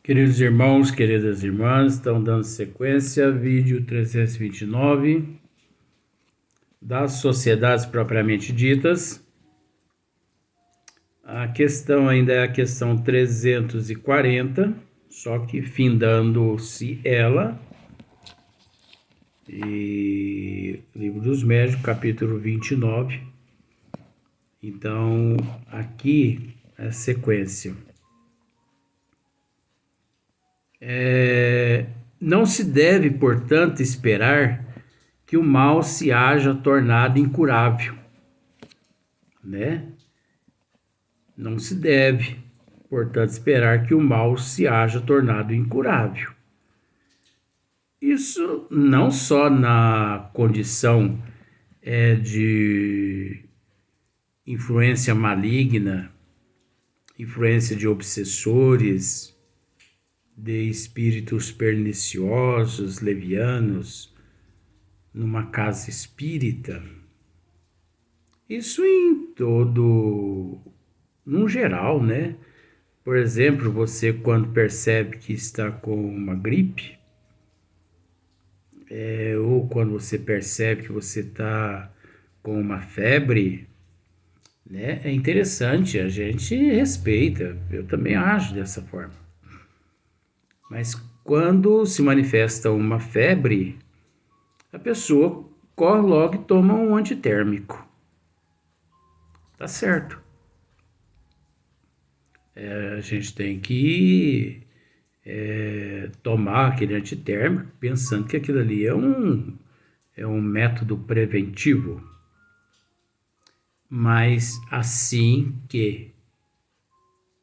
Queridos irmãos, queridas irmãs, estão dando sequência, vídeo 329 das sociedades propriamente ditas. A questão ainda é a questão 340, só que findando-se ela. E Livro dos Médiuns, capítulo 29. Então, aqui é a sequência. Não se deve, portanto, esperar que o mal se haja tornado incurável, né? Não se deve, portanto, esperar que o mal se haja tornado incurável. Isso não só na condição de influência maligna, influência de obsessores, de espíritos perniciosos, levianos, numa casa espírita. Isso num geral, né? Por exemplo, você quando percebe que está com uma gripe, ou quando você percebe que você está com uma febre, né? É interessante, a gente respeita, eu também acho dessa forma. Mas quando se manifesta uma febre, a pessoa corre logo e toma um antitérmico. Tá certo. A gente tem que tomar aquele antitérmico pensando que aquilo ali é um método preventivo. Mas assim que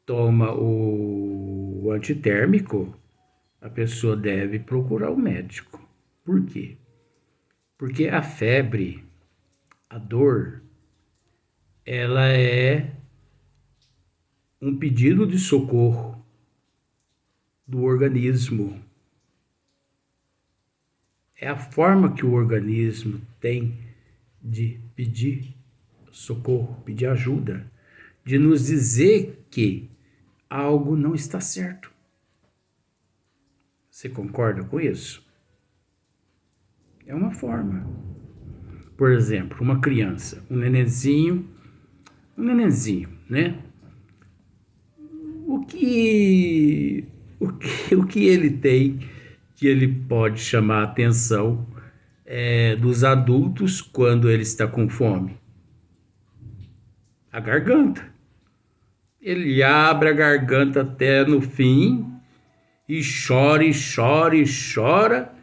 toma o antitérmico, a pessoa deve procurar o médico. Por quê? Porque a febre, a dor, ela é um pedido de socorro do organismo. É a forma que o organismo tem de pedir socorro, pedir ajuda, de nos dizer que algo não está certo. Você concorda com isso? É uma forma. Por exemplo, uma criança, um nenenzinho, né? O que ele tem que ele pode chamar a atenção dos adultos quando ele está com fome? A garganta. Ele abre a garganta até no fim e chora, e chora, e chora.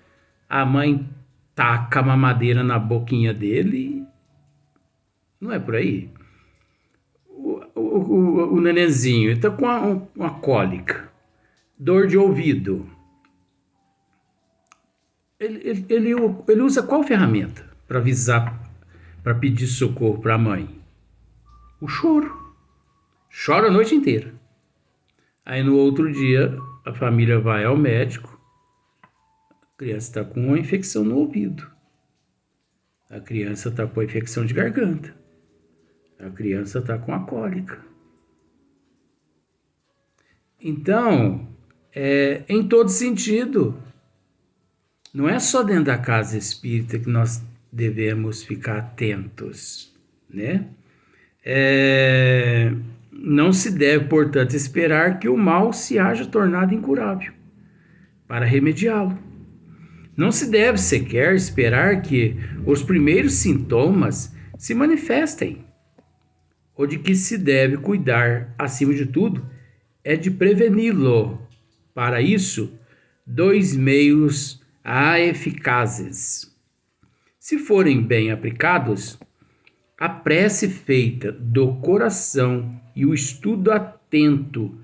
A mãe taca a mamadeira na boquinha dele. Não é por aí? O nenenzinho está com uma cólica, dor de ouvido. Ele usa qual ferramenta para avisar, para pedir socorro para a mãe? O choro. Chora a noite inteira. Aí no outro dia a família vai ao médico. A criança está com uma infecção no ouvido. A criança está com a infecção de garganta. A criança está com a cólica. Então, em todo sentido, não é só dentro da casa espírita que nós devemos ficar atentos, né? Não se deve, portanto, esperar que o mal se haja tornado incurável para remediá-lo. Não se deve sequer esperar que os primeiros sintomas se manifestem. O de que se deve cuidar, acima de tudo, é de preveni-lo. Para isso, 2 meios eficazes. Se forem bem aplicados, a prece feita do coração e o estudo atento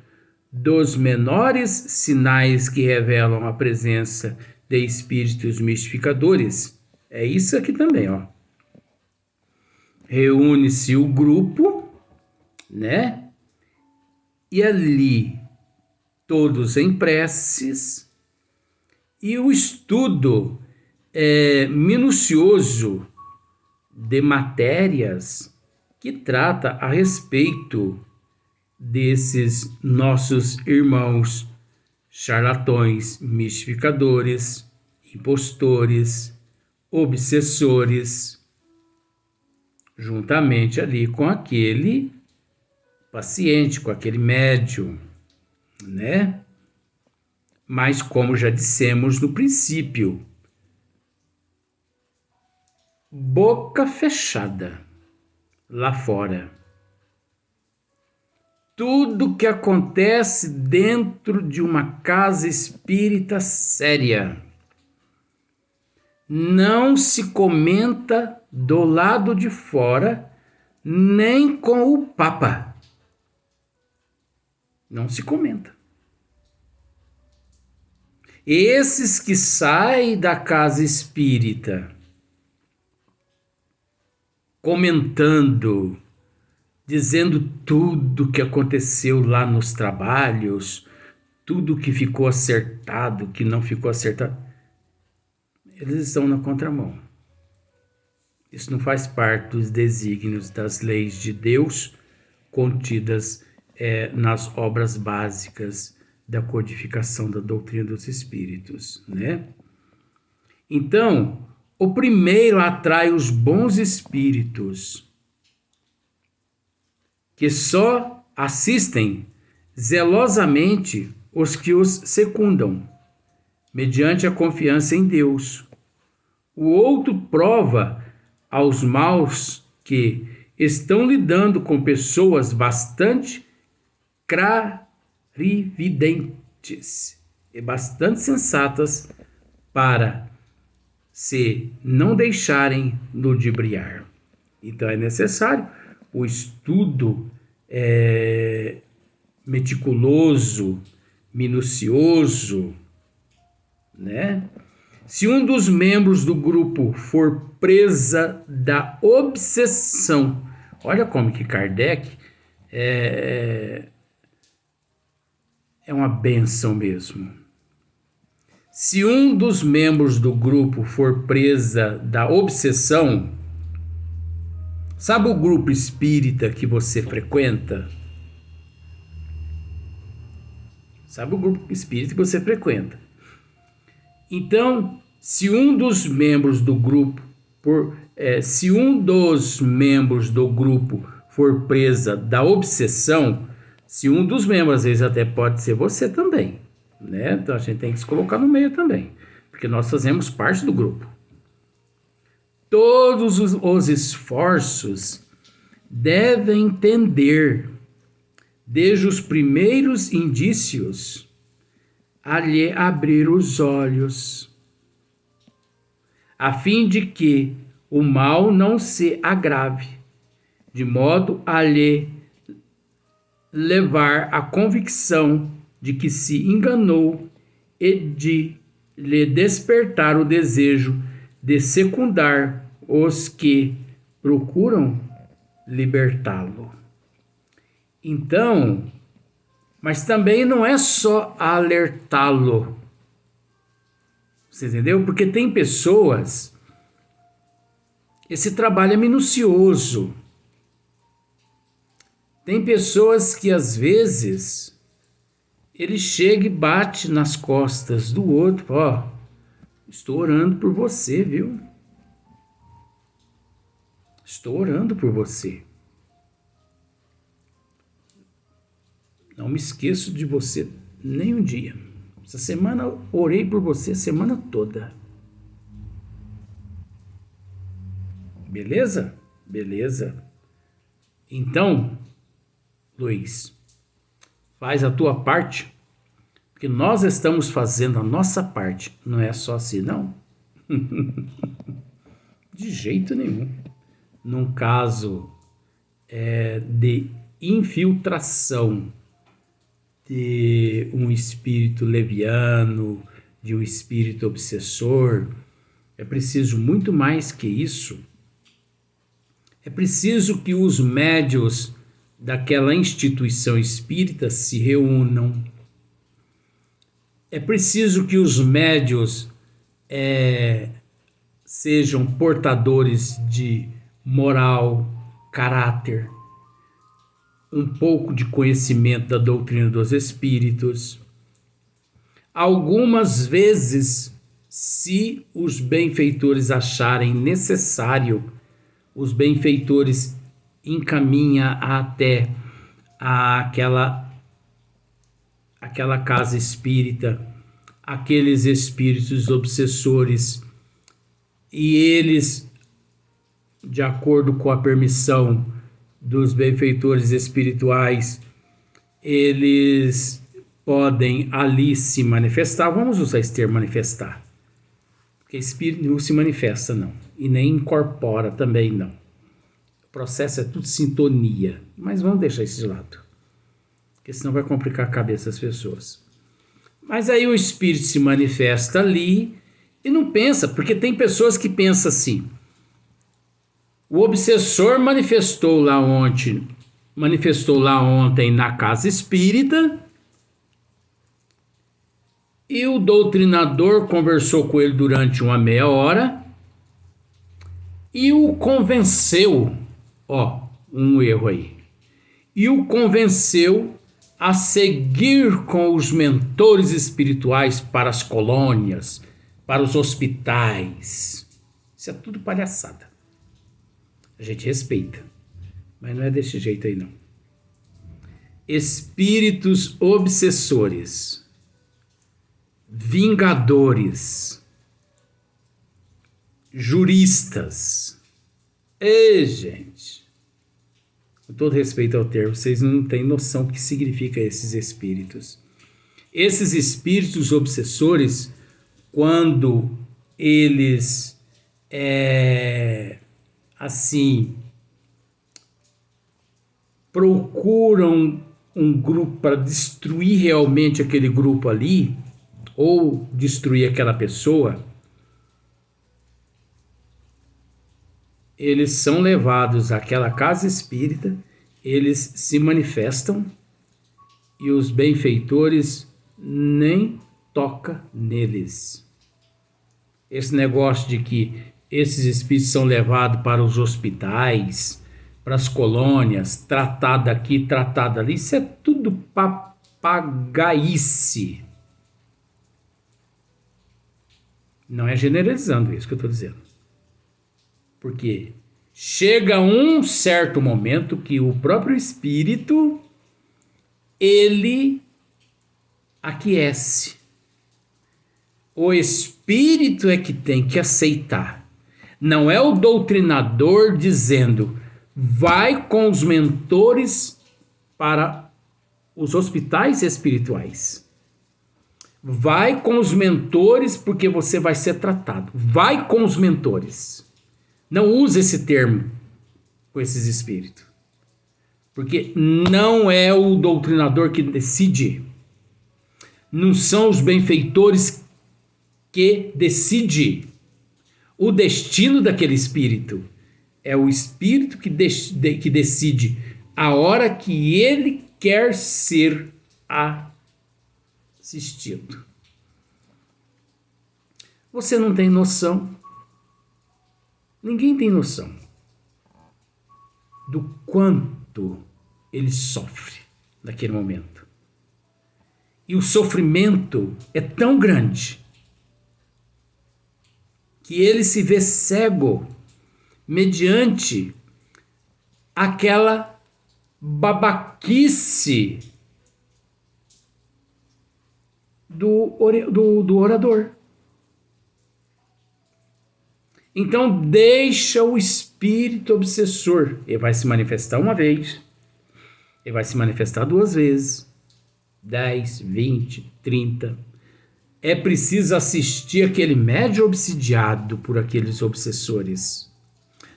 dos menores sinais que revelam a presença de espíritos mistificadores, é isso aqui também, ó. Reúne-se o grupo, né? E ali, todos em preces, e o estudo minucioso de matérias que trata a respeito desses nossos irmãos charlatões, mistificadores, impostores, obsessores, juntamente ali com aquele paciente, com aquele médium, né? Mas como já dissemos no princípio, boca fechada lá fora. Tudo que acontece dentro de uma casa espírita séria não se comenta do lado de fora, nem com o Papa. Não se comenta. Esses que saem da casa espírita comentando, dizendo tudo que aconteceu lá nos trabalhos, tudo que ficou acertado, que não ficou acertado, eles estão na contramão. Isso não faz parte dos desígnios das leis de Deus contidas nas obras básicas da codificação da doutrina dos espíritos, né? Então, o primeiro atrai os bons espíritos, que só assistem zelosamente os que os secundam, mediante a confiança em Deus. O outro prova aos maus que estão lidando com pessoas bastante clarividentes e bastante sensatas para se não deixarem ludibriar. Então é necessário o estudo meticuloso, minucioso, né? Se um dos membros do grupo for presa da obsessão, olha como que Kardec é uma bênção mesmo. Se um dos membros do grupo for presa da obsessão, sabe o grupo espírita que você frequenta? Sabe o grupo espírita que você frequenta? Então, se um dos membros do grupo for presa da obsessão, se um dos membros, às vezes até pode ser você também, né? Então a gente tem que se colocar no meio também, porque nós fazemos parte do grupo. Todos os esforços devem tender, desde os primeiros indícios, a lhe abrir os olhos, a fim de que o mal não se agrave, de modo a lhe levar à convicção de que se enganou e de lhe despertar o desejo de secundar os que procuram libertá-lo. Então, mas também não é só alertá-lo. Você entendeu? Porque tem pessoas, esse trabalho é minucioso. Tem pessoas que às vezes ele chega e bate nas costas do outro, ó, estou orando por você, viu? Estou orando por você. Não me esqueço de você nem um dia. Essa semana eu orei por você a semana toda. Beleza? Beleza. Então, Luiz, faz a tua parte, porque nós estamos fazendo a nossa parte. Não é só assim, não. De jeito nenhum. Num caso de infiltração de um espírito leviano, de um espírito obsessor, é preciso muito mais que isso. É preciso que os médiuns daquela instituição espírita se reúnam. É preciso que os médiuns sejam portadores de moral, caráter, um pouco de conhecimento da doutrina dos espíritos. Algumas vezes, se os benfeitores acharem necessário, os benfeitores encaminham até aquela casa espírita, aqueles espíritos obsessores, e eles, de acordo com a permissão dos benfeitores espirituais, eles podem ali se manifestar. Vamos usar esse termo manifestar, porque espírito não se manifesta não, e nem incorpora também não. O processo é tudo sintonia, mas vamos deixar isso de lado, porque senão vai complicar a cabeça das pessoas. Mas aí o espírito se manifesta ali e não pensa, porque tem pessoas que pensam assim: o obsessor manifestou lá ontem na casa espírita, e o doutrinador conversou com ele durante uma meia hora e o convenceu, um erro aí, e o convenceu a seguir com os mentores espirituais para as colônias, para os hospitais. Isso é tudo palhaçada. A gente respeita, mas não é desse jeito aí não. Espíritos obsessores, vingadores, juristas. Ei, gente, com todo respeito ao termo, vocês não têm noção do que significa esses espíritos. Esses espíritos obsessores, quando eles procuram um grupo para destruir realmente aquele grupo ali, ou destruir aquela pessoa, eles são levados àquela casa espírita, eles se manifestam e os benfeitores nem tocam neles. Esse negócio de que esses espíritos são levados para os hospitais, para as colônias, tratado aqui, tratado ali, isso é tudo papagaice. Não é generalizando isso que eu estou dizendo. Porque chega um certo momento que o próprio espírito, ele aquece. O espírito é que tem que aceitar. Não é o doutrinador dizendo: vai com os mentores para os hospitais espirituais. Vai com os mentores porque você vai ser tratado. Vai com os mentores. Não use esse termo com esses espíritos. Porque não é o doutrinador que decide. Não são os benfeitores que decidem o destino daquele espírito. É o espírito que decide a hora que ele quer ser assistido. Você não tem noção. Ninguém tem noção do quanto ele sofre naquele momento. E o sofrimento é tão grande que ele se vê cego mediante aquela babaquice do orador. Então deixa o espírito obsessor. Ele vai se manifestar uma vez, ele vai se manifestar 2 vezes, 10, 20, 30. É preciso assistir aquele médium obsidiado por aqueles obsessores.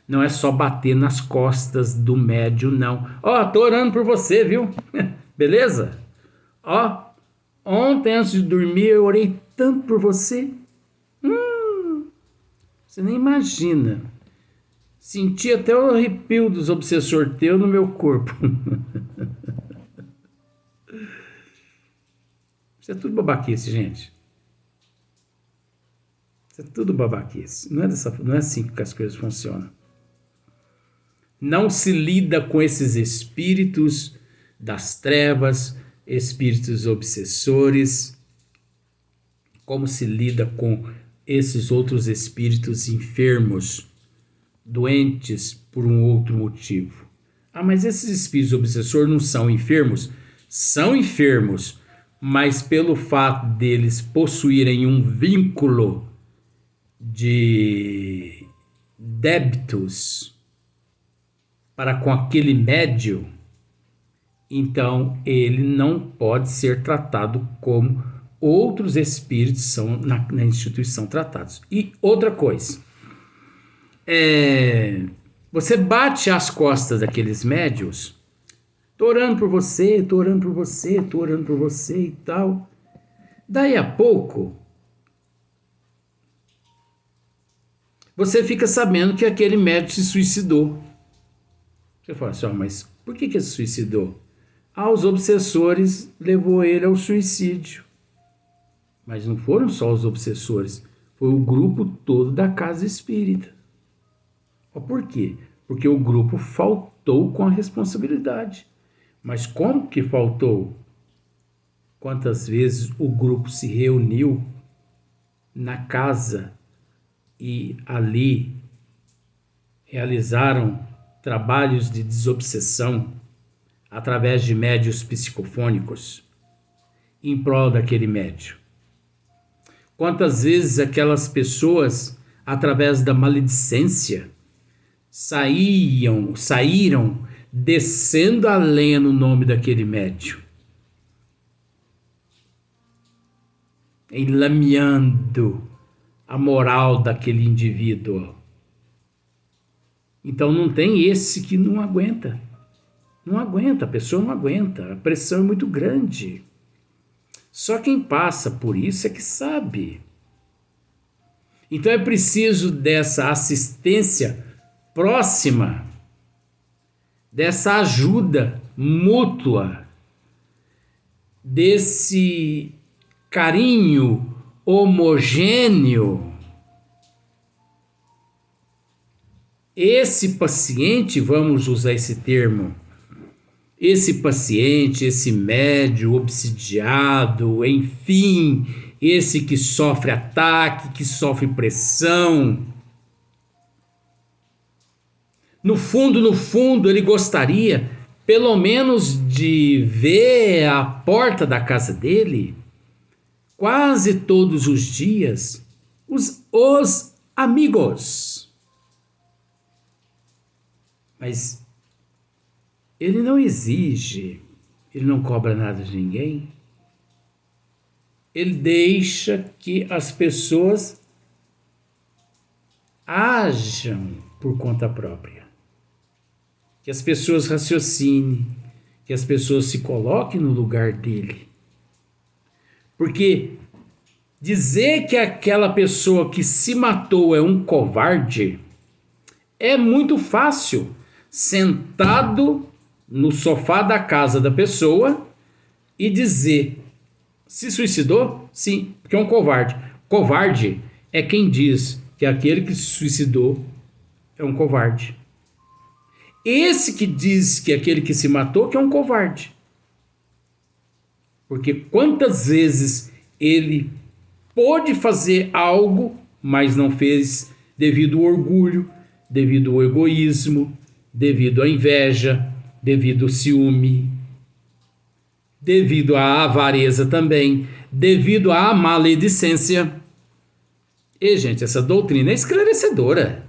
Não é só bater nas costas do médium, não. Tô orando por você, viu? Beleza? Ontem antes de dormir eu orei tanto por você. Você nem imagina. Senti até o arrepio dos obsessores teus no meu corpo. Isso é tudo babaquice, gente. Isso é tudo babaquice. Não é assim que as coisas funcionam. Não se lida com esses espíritos das trevas, espíritos obsessores. Como se lida com esses outros espíritos enfermos, doentes por um outro motivo? Ah, mas esses espíritos obsessores não são enfermos? São enfermos, mas pelo fato deles possuírem um vínculo de débitos para com aquele médium, então ele não pode ser tratado como outros espíritos são na instituição tratados. E outra coisa, você bate as costas daqueles médios, tô orando por você, tô orando por você, tô orando por você e tal. Daí a pouco, você fica sabendo que aquele médium se suicidou. Você fala assim, mas por que ele se suicidou? Os obsessores levou ele ao suicídio. Mas não foram só os obsessores, foi o grupo todo da casa espírita. Por quê? Porque o grupo faltou com a responsabilidade. Mas como que faltou? Quantas vezes o grupo se reuniu na casa e ali realizaram trabalhos de desobsessão através de médios psicofônicos em prol daquele médio? Quantas vezes aquelas pessoas, através da maledicência, saíram descendo a lenha no nome daquele médium, enlameando a moral daquele indivíduo. Então não tem esse que não aguenta. Não aguenta, a pessoa não aguenta, a pressão é muito grande. Só quem passa por isso é que sabe. Então é preciso dessa assistência próxima, dessa ajuda mútua, desse carinho homogêneo. Esse paciente, vamos usar esse termo, esse paciente, esse médium obsidiado, enfim, esse que sofre ataque, que sofre pressão. No fundo, ele gostaria, pelo menos, de ver à porta da casa dele, quase todos os dias, os amigos. Mas ele não exige, ele não cobra nada de ninguém. Ele deixa que as pessoas ajam por conta própria. Que as pessoas raciocinem, que as pessoas se coloquem no lugar dele. Porque dizer que aquela pessoa que se matou é um covarde é muito fácil. Sentado no sofá da casa da pessoa e dizer: se suicidou? Sim, porque é um covarde. Covarde é quem diz que aquele que se suicidou é um covarde. Esse que diz que aquele que se matou que é um covarde. Porque quantas vezes ele pôde fazer algo, mas não fez devido ao orgulho, devido ao egoísmo, devido à inveja, devido ao ciúme, devido à avareza também, devido à maledicência. E, gente, essa doutrina é esclarecedora.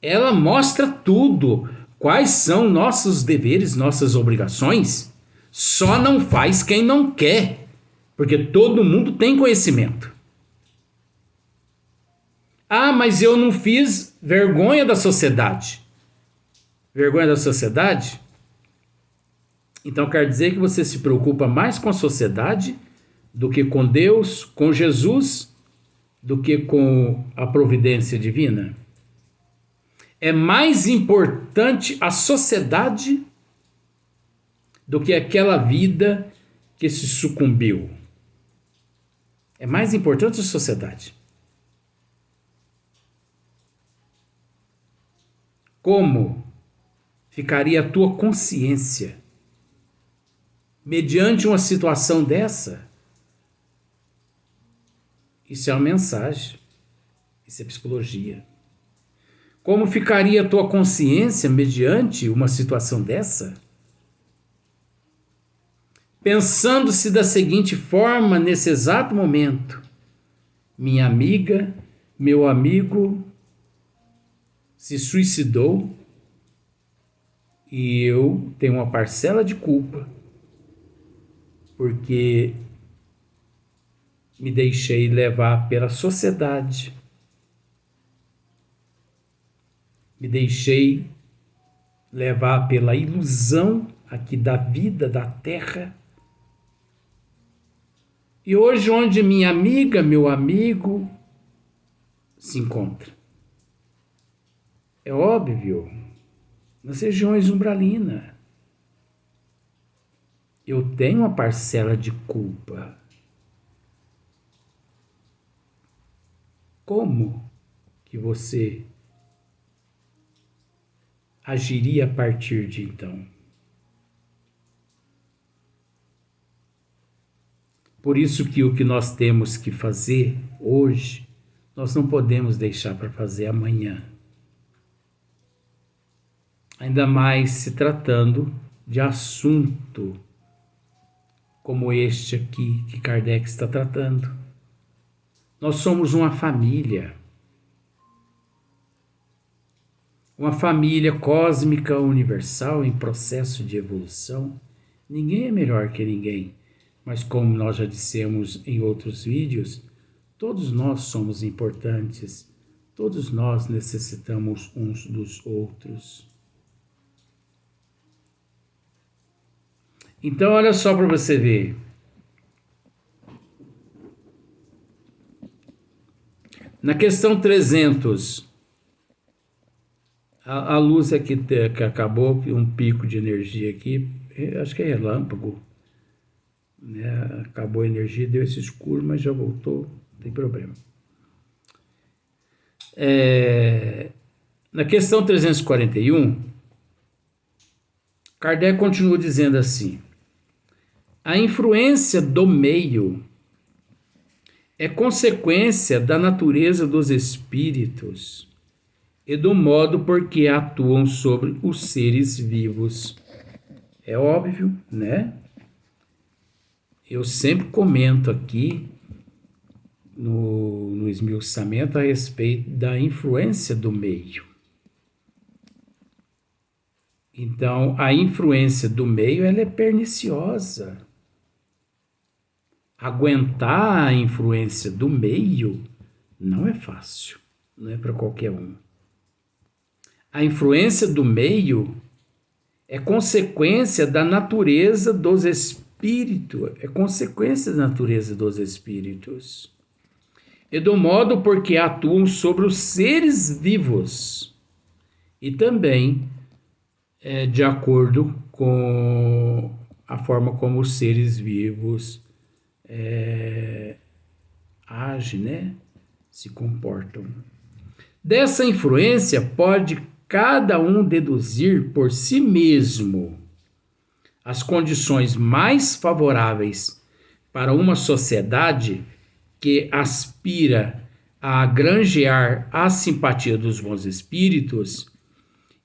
Ela mostra tudo. Quais são nossos deveres, nossas obrigações? Só não faz quem não quer, porque todo mundo tem conhecimento. Mas eu não fiz, vergonha da sociedade. Vergonha da sociedade? Então quer dizer que você se preocupa mais com a sociedade do que com Deus, com Jesus, do que com a providência divina? É mais importante a sociedade do que aquela vida que se sucumbiu. É mais importante a sociedade. Como ficaria a tua consciência mediante uma situação dessa? Isso é uma mensagem. Isso é psicologia. Como ficaria a tua consciência mediante uma situação dessa? Pensando-se da seguinte forma nesse exato momento: minha amiga, meu amigo se suicidou e eu tenho uma parcela de culpa porque me deixei levar pela sociedade, me deixei levar pela ilusão aqui da vida, da terra. E hoje, onde minha amiga, meu amigo se encontra? É óbvio, nas regiões umbralinas. Eu tenho uma parcela de culpa. Como que você agiria a partir de então? Por isso que o que nós temos que fazer hoje, nós não podemos deixar para fazer amanhã. Ainda mais se tratando de assunto como este aqui que Kardec está tratando. Nós somos uma família cósmica universal em processo de evolução. Ninguém é melhor que ninguém, mas como nós já dissemos em outros vídeos, todos nós somos importantes, todos nós necessitamos uns dos outros. Então, olha só para você ver. Na questão 300, a luz aqui que acabou, um pico de energia aqui, acho que é relâmpago, né? Acabou a energia, deu esse escuro, mas já voltou, não tem problema. Na questão 341, Kardec continua dizendo assim: a influência do meio é consequência da natureza dos espíritos e do modo por que atuam sobre os seres vivos. É óbvio, né? Eu sempre comento aqui no esmiuçamento a respeito da influência do meio. Então, a influência do meio ela é perniciosa. Aguentar a influência do meio não é fácil, não é para qualquer um. A influência do meio é consequência da natureza dos espíritos, e do modo por que atuam sobre os seres vivos, e também de acordo com a forma como os seres vivos agem, né? Se comportam. Dessa influência pode cada um deduzir por si mesmo as condições mais favoráveis para uma sociedade que aspira a granjear a simpatia dos bons espíritos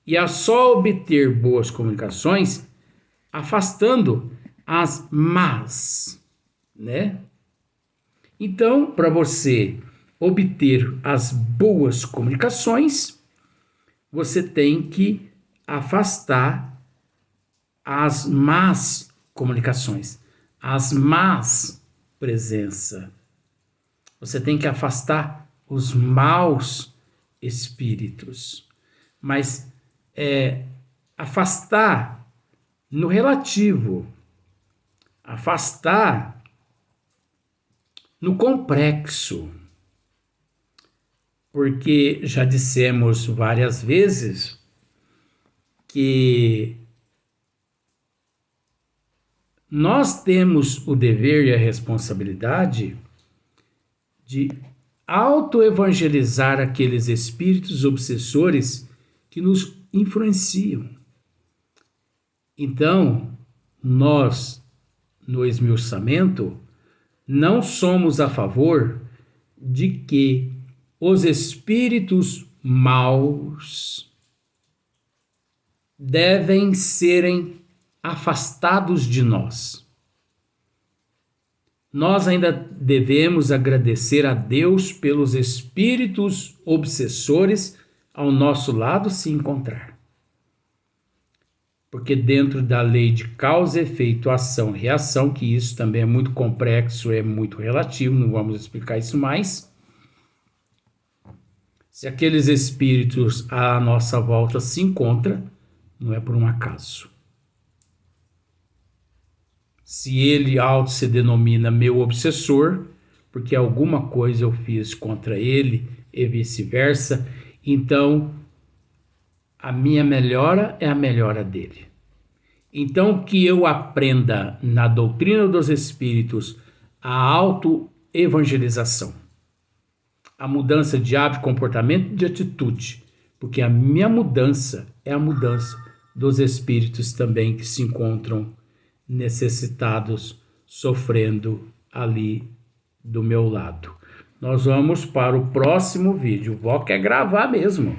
e a só obter boas comunicações, afastando as más, né? Então, para você obter as boas comunicações, você tem que afastar as más comunicações, as más presenças. Você tem que afastar os maus espíritos. Mas afastar no relativo, afastar no complexo. Porque já dissemos várias vezes que nós temos o dever e a responsabilidade de autoevangelizar aqueles espíritos obsessores que nos influenciam. Então, nós, no esmiuçamento, não somos a favor de que os espíritos maus devem serem afastados de nós. Nós ainda devemos agradecer a Deus pelos espíritos obsessores ao nosso lado se encontrar. Porque dentro da lei de causa, efeito, ação e reação, que isso também é muito complexo, é muito relativo, não vamos explicar isso mais. Se aqueles espíritos à nossa volta se encontram, não é por um acaso. Se ele auto se denomina meu obsessor, porque alguma coisa eu fiz contra ele e vice-versa, então a minha melhora é a melhora dele. Então que eu aprenda na doutrina dos espíritos a auto-evangelização, a mudança de hábito, comportamento e de atitude, porque a minha mudança é a mudança dos espíritos também que se encontram necessitados, sofrendo ali do meu lado. Nós vamos para o próximo vídeo. O Vó quer gravar mesmo.